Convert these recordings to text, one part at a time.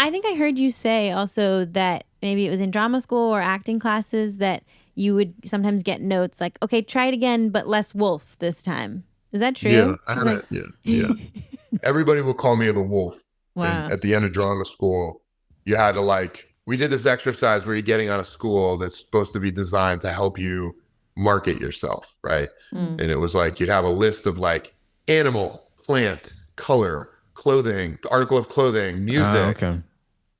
I think I heard you say also that maybe it was in drama school or acting classes that you would sometimes get notes like, okay, try it again, but less wolf this time. Is that true? Yeah, I had yeah. Everybody would call me the wolf. Wow. And at the end of drama school, you had to we did this exercise where you're getting out of school that's supposed to be designed to help you market yourself, right? And it was you'd have a list of animal, plant, color, clothing, article of clothing, music. Okay.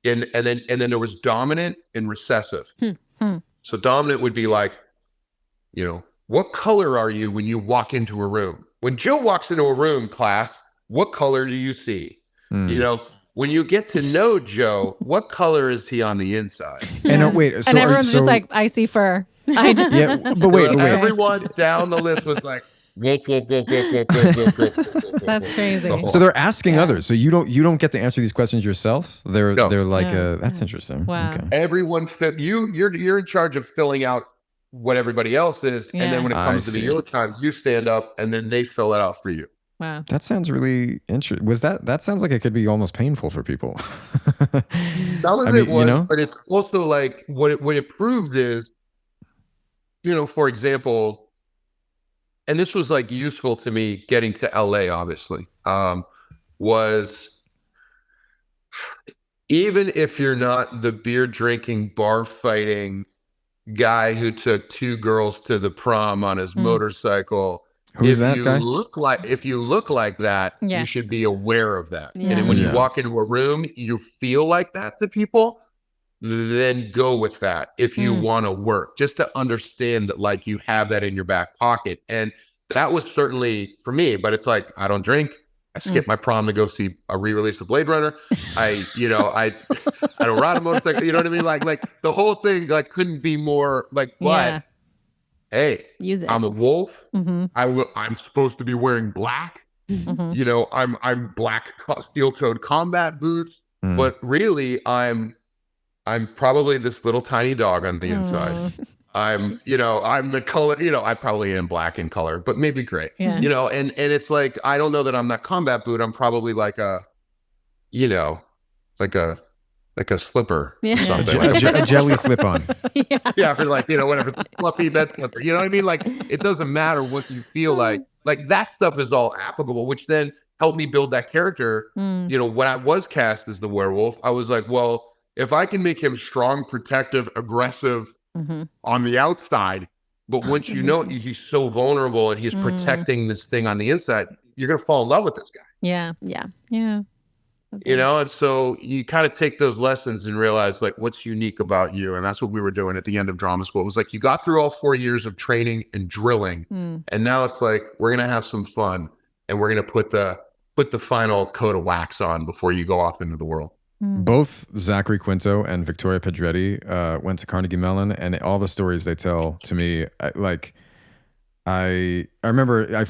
And then there was dominant and recessive. So dominant would be what color are you when you walk into a room? When Joe walks into a room, class, what color do you see? When you get to know Joe, what color is he on the inside? And wait, so and everyone's just like, I see fur. I just but wait. Everyone down the list was like, wolf, wolf, wolf, wolf, wolf, wolf, wolf, wolf, wolf, wolf. That's crazy. So they're asking others. So you don't get to answer these questions yourself. They're like, that's interesting. Wow. Okay. Everyone you're in charge of filling out what everybody else is, and then when it comes to your time, you stand up, and then they fill it out for you. Wow. That sounds really interesting. That sounds like it could be almost painful for people. Some of it was, but it's also what it proved is, for example, and this was useful to me getting to LA, obviously, was even if you're not the beer drinking, bar fighting guy who took 2 girls to the prom on his motorcycle, Who's that guy? If you look like that, you should be aware of that. Yeah. And then when you walk into a room, you feel like that to people, then go with that if you want to work, just to understand that you have that in your back pocket. And that was certainly for me, but it's I don't drink. I skipped my prom to go see a re-release of Blade Runner. I don't ride a motorcycle. You know what I mean? Like the whole thing couldn't be more but hey, use it. I'm a wolf. I'm supposed to be wearing black. I'm black steel-toed combat boots, but really I'm probably this little tiny dog on the inside. I'm the color, I probably am black in color, but maybe gray, and it's I don't know that I'm that combat boot. I'm probably like a slipper or something. A jelly slip-on. or whatever, fluffy bed slipper. You know what I mean? It doesn't matter what you feel like that stuff is all applicable, which then helped me build that character. When I was cast as the werewolf, I was well, if I can make him strong, protective, aggressive on the outside, but once he's so vulnerable and he's protecting this thing on the inside, you're going to fall in love with this guy. Yeah. Okay. And so you kind of take those lessons and realize what's unique about you. And that's what we were doing at the end of drama school. It was you got through all 4 years of training and drilling. And now it's we're going to have some fun, and we're going to put the final coat of wax on before you go off into the world. Both Zachary Quinto and Victoria Pedretti went to Carnegie Mellon, and all the stories they tell to me, I remember I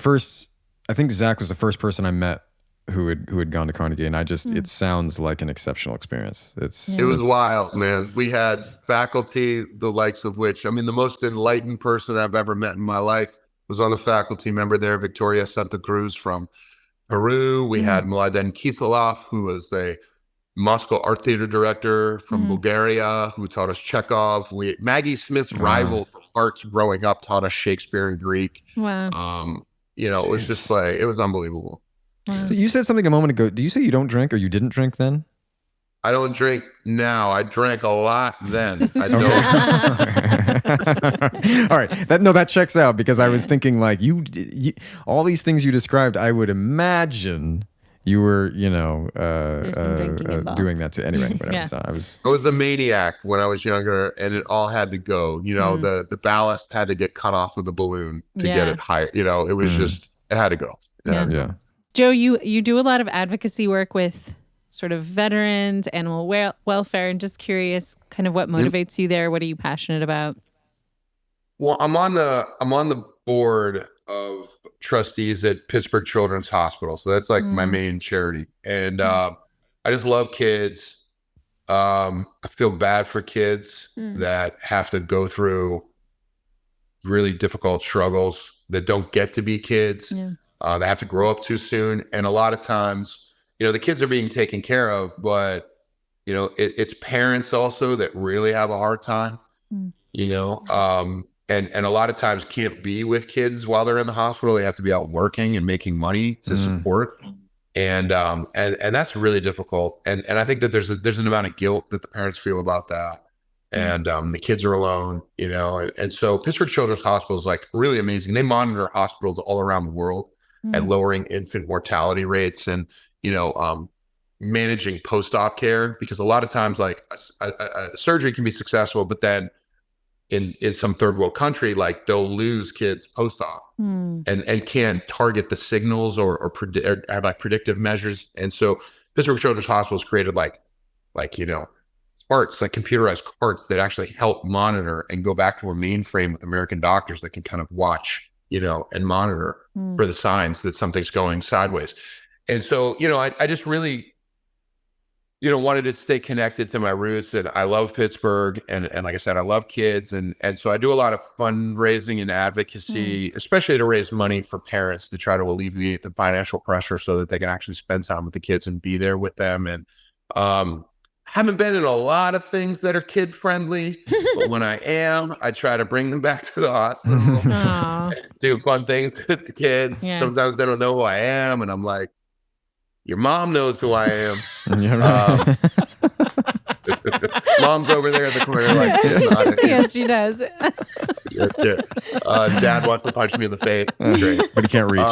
think Zach was the first person I met who had gone to Carnegie, and it sounds like an exceptional experience. It was wild, man. We had faculty, the likes of which, the most enlightened person I've ever met in my life was on the faculty member there, Victoria Santa Cruz from Peru. We had Mladen Kisilov, who was a Moscow art theater director from Bulgaria, who taught us Chekhov. Maggie Smith's rival for arts growing up taught us Shakespeare and Greek. Wow. It was just it was unbelievable. Wow. So you said something a moment ago. Do you say you don't drink, or you didn't drink then? I don't drink now. I drank a lot then. I don't. All right. That checks out, because I was thinking you all these things you described, I would imagine you were, doing that too. Anyway, whatever. So I was the maniac when I was younger, and it all had to go. The ballast had to get cut off of the balloon to get it higher. It was just, it had to go. Yeah. Joe, you do a lot of advocacy work with sort of veterans, animal welfare, and just curious kind of what motivates you there. What are you passionate about? Well, I'm on the board of trustees at Pittsburgh Children's Hospital. So that's my main charity. And I just love kids. I feel bad for kids that have to go through really difficult struggles, that don't get to be kids. They have to grow up too soon. And a lot of times, the kids are being taken care of, but, it's parents also that really have a hard time, and a lot of times can't be with kids while they're in the hospital. They have to be out working and making money to support. And that's really difficult. And I think that there's an amount of guilt that the parents feel about that. And the kids are alone, and so Pittsburgh Children's Hospital is like really amazing. They monitor hospitals all around the world at lowering infant mortality rates and, managing post-op care, because a lot of times like a surgery can be successful, but then in some third world country, like they'll lose kids post-op and can't target the signals or have like predictive measures. And so Pittsburgh Children's Hospital has created like carts, like computerized carts that actually help monitor and go back to a mainframe with American doctors that can kind of watch, and monitor for the signs that something's going sideways. And so, I just really, wanted to stay connected to my roots, and I love Pittsburgh, and like I said, I love kids, and so I do a lot of fundraising and advocacy, especially to raise money for parents to try to alleviate the financial pressure so that they can actually spend time with the kids and be there with them. And haven't been in a lot of things that are kid friendly, but when I am, I try to bring them back to the hospital, do fun things with the kids. Yeah. Sometimes they don't know who I am, and I'm like, your mom knows who I am. Mom's over there in the corner like, yes, she does. Dad wants to punch me in the face. Great. But he can't reach.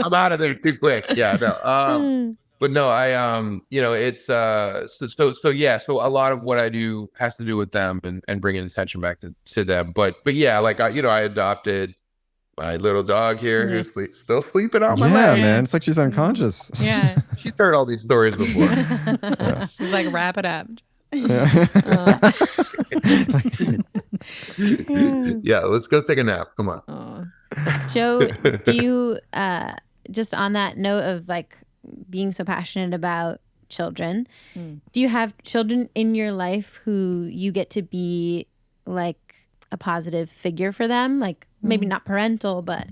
I'm out of there too quick. Yeah, no. But no, I it's so a lot of what I do has to do with them and bringing attention back to them. But yeah, like I adopted my little dog here who's still sleeping on my lap. Yeah, man, it's like she's unconscious. Yeah, she's heard all these stories before. She's like, wrap it up. Yeah, let's go take a nap. Come on. Joe, do you just on that note of like being so passionate about children, do you have children in your life who you get to be like a positive figure for them? Like maybe not parental, but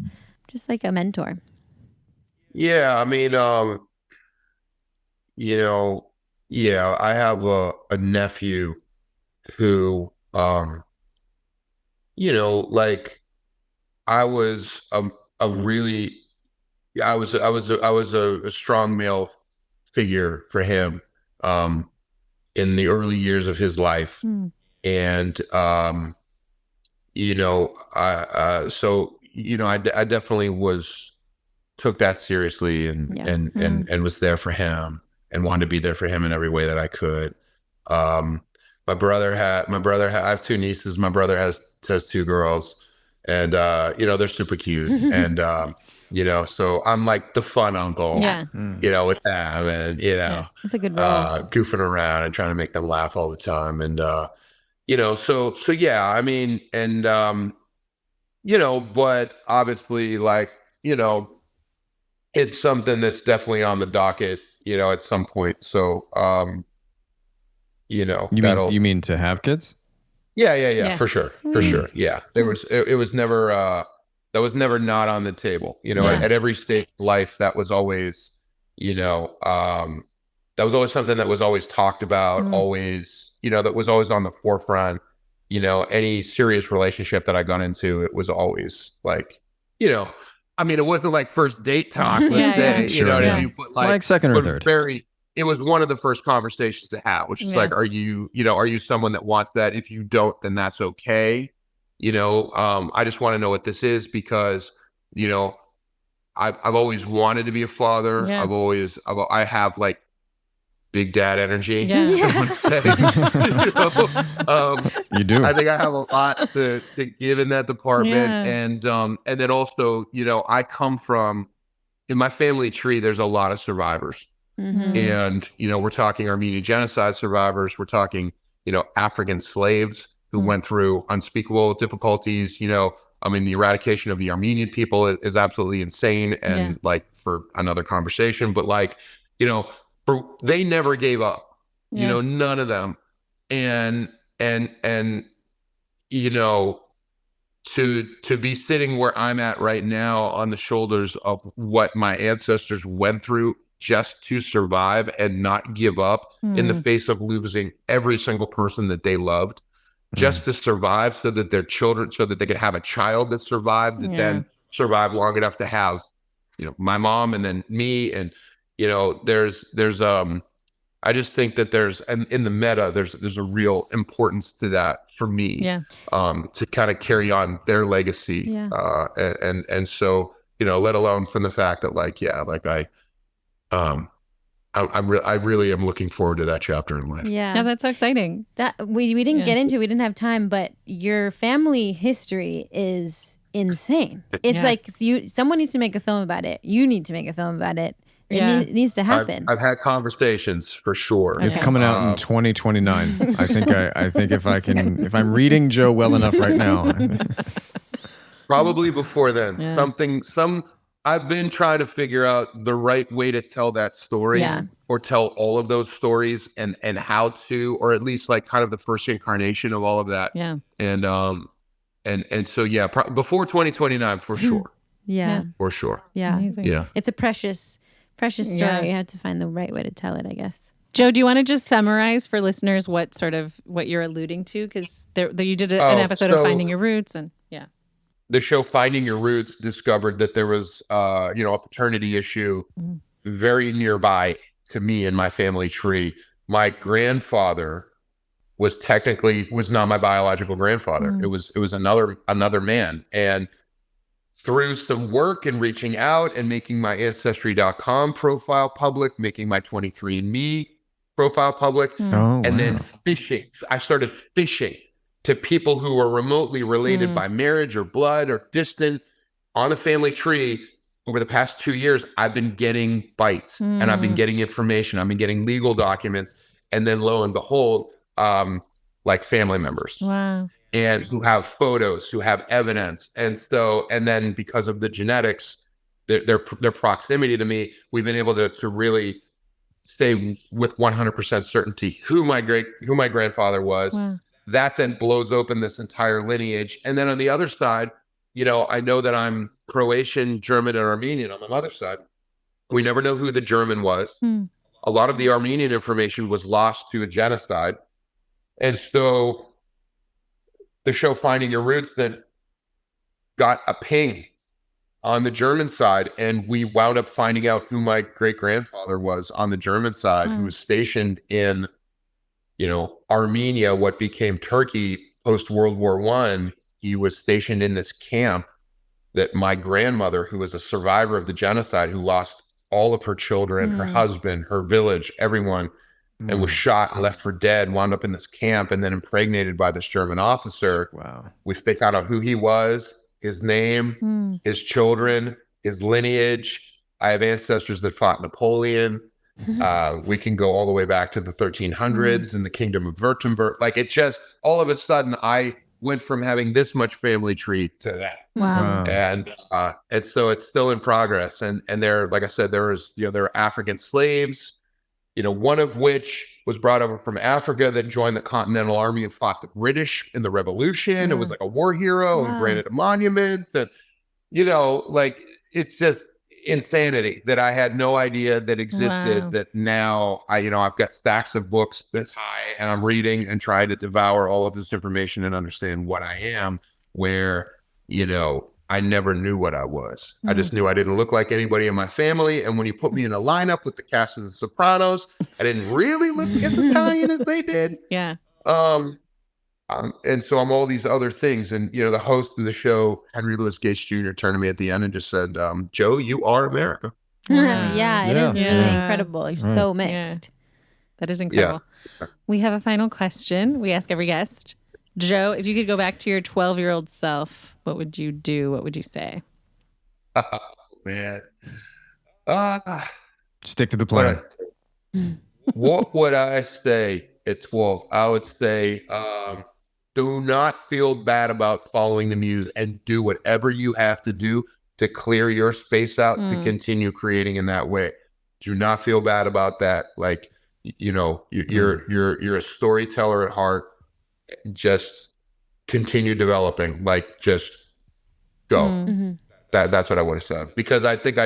just like a mentor. Yeah, I mean, I have a nephew who, like I was a strong male figure for him in the early years of his life. And I definitely took that seriously and was there for him and wanted to be there for him in every way that I could. I have two nieces. My brother has two girls, and they're super cute. And so I'm like the fun uncle, with them, and it's a good role. Goofing around and trying to make them laugh all the time. And so yeah, I mean, and but obviously, like, it's something that's definitely on the docket, at some point. So you mean to have kids? Yeah, for sure. Sweet. For sure. Yeah. It was never that was never not on the table. At every stage of life, that was always, that was always something that was always talked about, always, that was always on the forefront. Any serious relationship that I got into, it was always like, I mean, it wasn't like first date talk, let's say, sure, what I mean? But like second or third. It was one of the first conversations to have, which is like, are you someone that wants that? If you don't, then that's okay. I just want to know what this is because, I've always wanted to be a father. Yeah. I have like big dad energy. Yeah. You do. I think I have a lot to give in that department. Yeah. And then also, I come from, in my family tree, there's a lot of survivors. Mm-hmm. And, we're talking Armenian genocide survivors. We're talking, African slaves who went through unspeakable difficulties. The eradication of the Armenian people is absolutely insane. And like for another conversation, but like, they never gave up, none of them. And to be sitting where I'm at right now on the shoulders of what my ancestors went through just to survive and not give up in the face of losing every single person that they loved, just to survive so that their children, so that they could have a child that survived, that then survived long enough to have, my mom and then me. And, I just think that there's, and in the meta, there's a real importance to that for me, to kind of carry on their legacy. And so, let alone from the fact that I really am looking forward to that chapter in life. Yeah, that's so exciting. That we didn't get into, we didn't have time, but your family history is insane. It's like someone needs to make a film about it. You need to make a film about it. It needs to happen. I've had conversations for sure. It's coming out in 2029. I think if I'm reading Joe well enough right now. Probably before then. I've been trying to figure out the right way to tell that story or tell all of those stories and how to, or at least like kind of the first incarnation of all of that. Yeah. And so, before 2029 for sure. Yeah. For sure. Yeah. Amazing. Yeah. It's a precious story. You have to find the right way to tell it, I guess. Joe, do you want to just summarize for listeners what you're alluding to? Because you did an episode of Finding Your Roots, and the show Finding Your Roots discovered that there was, a paternity issue very nearby to me in my family tree. My grandfather was not my biological grandfather. It was another man. And through some work and reaching out and making my Ancestry.com profile public, making my 23andMe profile public, then fishing. I started fishing to people who were remotely related by marriage or blood or distant on the family tree. Over the past 2 years, I've been getting bites and I've been getting information. I've been getting legal documents. And then lo and behold, like family members. Wow. And who have photos, who have evidence. And then because of the genetics, their proximity to me, we've been able to really say with 100% certainty who my grandfather was. Wow. That then blows open this entire lineage. And then on the other side, I know that I'm Croatian, German, and Armenian on the mother's side. We never know who the German was. A lot of the Armenian information was lost to a genocide. And so the show Finding Your Roots then got a ping on the German side, and we wound up finding out who my great-grandfather was on the German side, who was stationed in, Armenia, what became Turkey post-World War I. He was stationed in this camp that my grandmother, who was a survivor of the genocide, who lost all of her children, her husband, her village, everyone, and was shot and left for dead, wound up in this camp and then impregnated by this German officer. Wow. They found out who he was, his name, his children, his lineage. I have ancestors that fought Napoleon. We can go all the way back to the 1300s and the Kingdom of Württemberg. Like it just, all of a sudden, I went from having this much family tree to that. Wow. And so it's still in progress. And there, like I said, there are African slaves, one of which was brought over from Africa, that joined the Continental Army and fought the British in the Revolution. It was like a war hero and granted a monument. And, it's just insanity that I had no idea that existed, that now I've got stacks of books this high and I'm reading and trying to devour all of this information and understand what I am, where, I never knew what I was. I just knew I didn't look like anybody in my family. And when you put me in a lineup with the cast of The Sopranos, I didn't really look as Italian as they did. Yeah. And so I'm all these other things. And, the host of the show, Henry Louis Gates Jr., turned to me at the end and just said, Joe, you are America. It is really incredible. You're so mixed. Yeah. That is incredible. Yeah. We have a final question we ask every guest. Joe, if you could go back to your 12-year-old self, what would you do? What would you say? Oh, man. Stick to the plan. What would I say at 12? I would say, do not feel bad about following the muse and do whatever you have to do to clear your space out to continue creating in that way. Do not feel bad about that. Like, you're a storyteller at heart. Just continue developing, like just go. That's what I would have said, because I think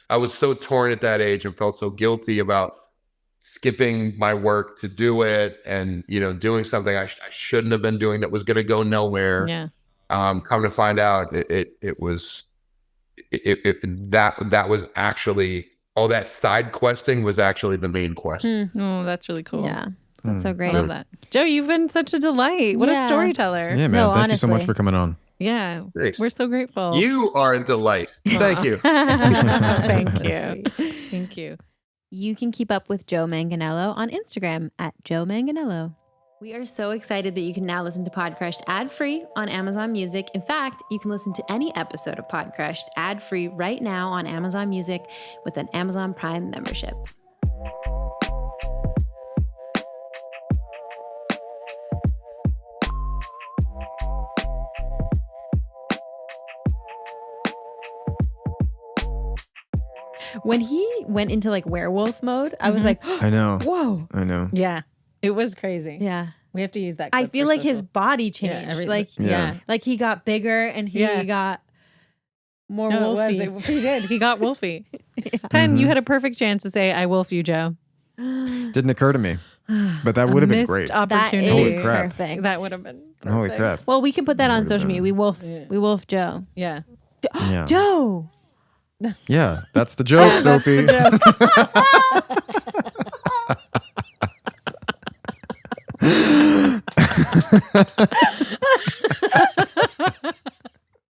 I was so torn at that age and felt so guilty about skipping my work to do it, and doing something I shouldn't have been doing that was going to go nowhere. Yeah. Come to find out, that was actually, all that side questing was actually the main quest. Oh, that's really cool. Yeah. That's so great. I love that. Joe, you've been such a delight. What a storyteller. Yeah, man. No, Thank you so much honestly. for coming on. Yeah. Thanks. We're so grateful. You are a delight. Thank you. Thank you. Thank you. You can keep up with Joe Manganiello on Instagram at Joe Manganiello. We are so excited that you can now listen to Podcrushed ad-free on Amazon Music. In fact, you can listen to any episode of Podcrushed ad-free right now on Amazon Music with an Amazon Prime membership. When he went into like werewolf mode, I was like, I know. whoa. I know. Yeah. It was crazy. Yeah. We have to use that. I clip feel for like his social. body changed. Like he got bigger and he got more wolfy. He did. He got wolfy. Penn, you had a perfect chance to say, "I wolf you, Joe." Didn't occur to me, but that would have been great. Opportunity. That is Holy crap. perfect. That would have been perfect. Holy crap. Well, we can put that on social media. We wolf Joe. Yeah. Yeah. Joe. Yeah, that's the joke, Sophie. That's the joke.